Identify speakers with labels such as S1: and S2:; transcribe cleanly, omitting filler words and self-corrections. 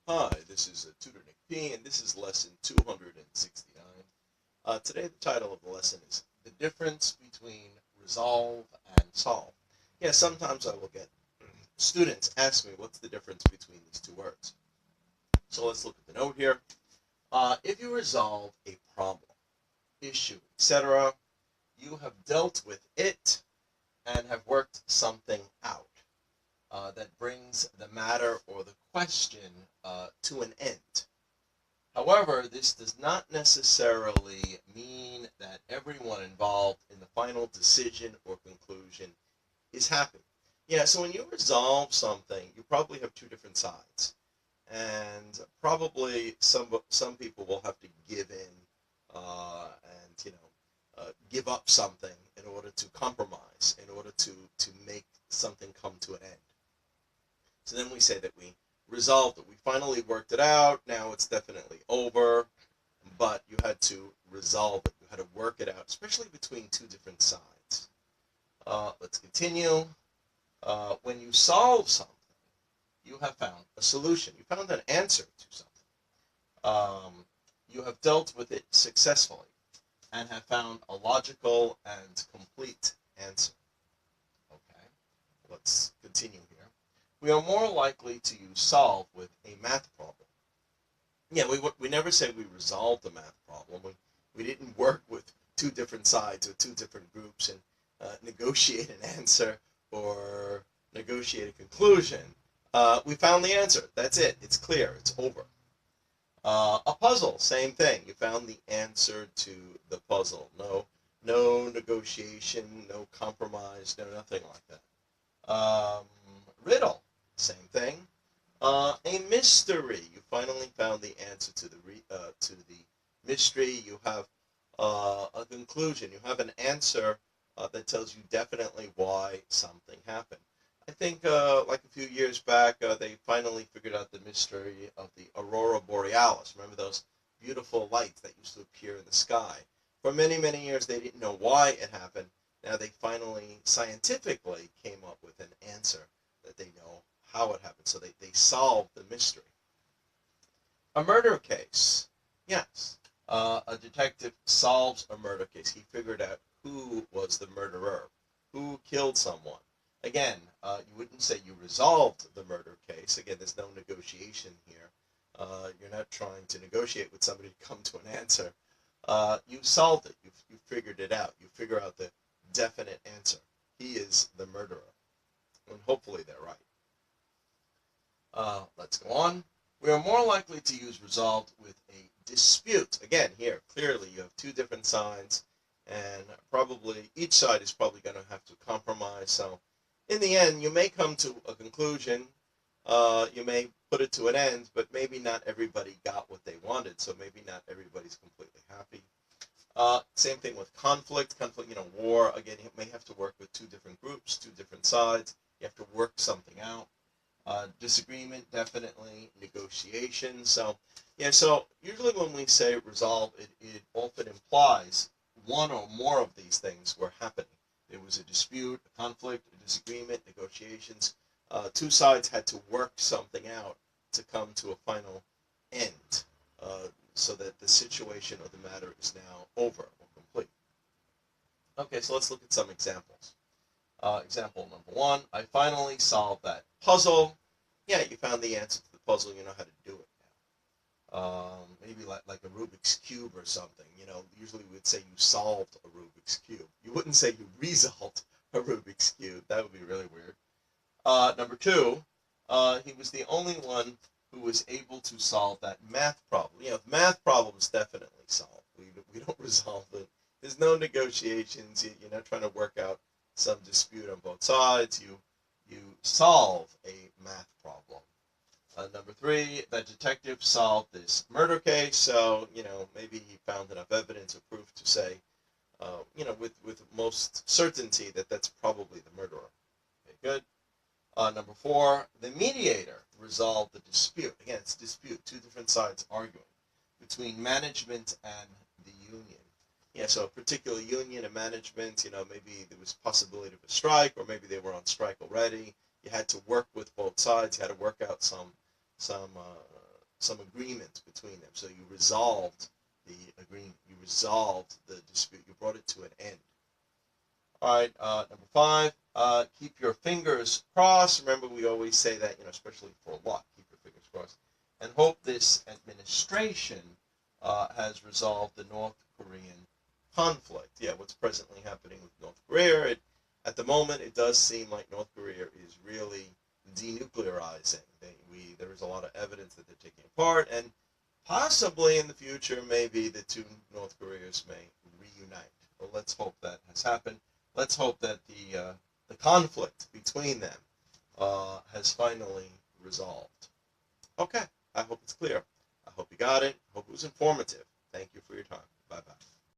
S1: Hi, this is Tutor Nick P, and this is lesson 269. Today, the title of the lesson is The Difference Between Resolve and Solve. Yeah, sometimes I will get students ask me what's the difference between these two words. So let's look at the note here. If you resolve a problem, issue, etc., you have dealt with it and have worked something out that brings the matter or the question to an end. However, this does not necessarily mean that everyone involved in the final decision or conclusion is happy. Yeah, so when you resolve something, you probably have two different sides. And probably some people will have to give in and give up something in order to compromise, in order to make something come to an end. So then we say that we resolved it. We finally worked it out. Now it's definitely over. But you had to resolve it. You had to work it out, especially between two different sides. Let's continue. When you solve something, you have found a solution. You found an answer to something. You have dealt with it successfully and have found a logical and complete answer. Okay, let's continue here. We are more likely to use solve with a math problem. Yeah, we never say we resolved the math problem. We didn't work with two different sides or two different groups and negotiate an answer or negotiate a conclusion. We found the answer. That's it. It's clear. It's over. A puzzle, same thing. You found the answer to the puzzle. No negotiation, no compromise, no nothing like that. Riddle, same thing. A mystery. You finally found the answer to the mystery. You have a conclusion. You have an answer that tells you definitely why something happened. I think like a few years back, they finally figured out the mystery of the aurora borealis. Remember those beautiful lights that used to appear in the sky? For many, many years, they didn't know why it happened. Now they finally, scientifically, came up with an answer that they know how it happened. So they solved the mystery. A murder case. Yes. A detective solves a murder case. He figured out who was the murderer, who killed someone. Again, you wouldn't say you resolved the murder case. Again, there's no negotiation here. You're not trying to negotiate with somebody to come to an answer. You solved it. You figured it out. You figure out the definite answer. He is the murderer. And hopefully they're right. Let's go on. We are more likely to use resolved with a dispute. Again, here, clearly you have two different sides, and probably each side is probably going to have to compromise. So in the end, you may come to a conclusion. You may put it to an end, but maybe not everybody got what they wanted, so maybe not everybody's completely happy. Same thing with conflict. Conflict, war. Again, you may have to work with two different groups, two different sides. You have to work something out. Disagreement, definitely. Negotiation. So, yeah, so usually when we say resolve, it often implies one or more of these things were happening. There was a dispute, a conflict, a disagreement, negotiations. Two sides had to work something out to come to a final end so that the situation or the matter is now over or complete. Okay, so let's look at some examples. Example number one, I finally solved that puzzle. Yeah, you found the answer to the puzzle. You know how to do it now. Maybe like a Rubik's Cube or something. Usually we'd say you solved a Rubik's Cube. You wouldn't say you resolved a Rubik's Cube. That would be really weird. Number two, he was the only one who was able to solve that math problem. Math problems definitely solved. We don't resolve it. There's no negotiations. You're not trying to work out some dispute on both sides. You solve a math problem. Number three, the detective solved this murder case. So maybe he found enough evidence or proof to say, with most certainty that that's probably the murderer. Okay, good. Number four, the mediator resolved the dispute. Again, it's a dispute, two different sides arguing between management and the union. Yeah, so a particular union and management, maybe there was possibility of a strike, or maybe they were on strike already. You had to work with both sides. You had to work out some some agreement between them. So you resolved the agreement. You resolved the dispute. You brought it to an end. All right, number 5, keep your fingers crossed. Remember, we always say that, especially for luck, keep your fingers crossed. And hope this administration has resolved the North Korean conflict. Yeah, what's presently happening with North Korea. At the moment, it does seem like North Korea is really denuclearizing. There is a lot of evidence that they're taking apart, and possibly in the future, maybe the two North Koreas may reunite. But let's hope that has happened. Let's hope that the conflict between them has finally resolved. Okay, I hope it's clear. I hope you got it. I hope it was informative. Thank you for your time. Bye-bye.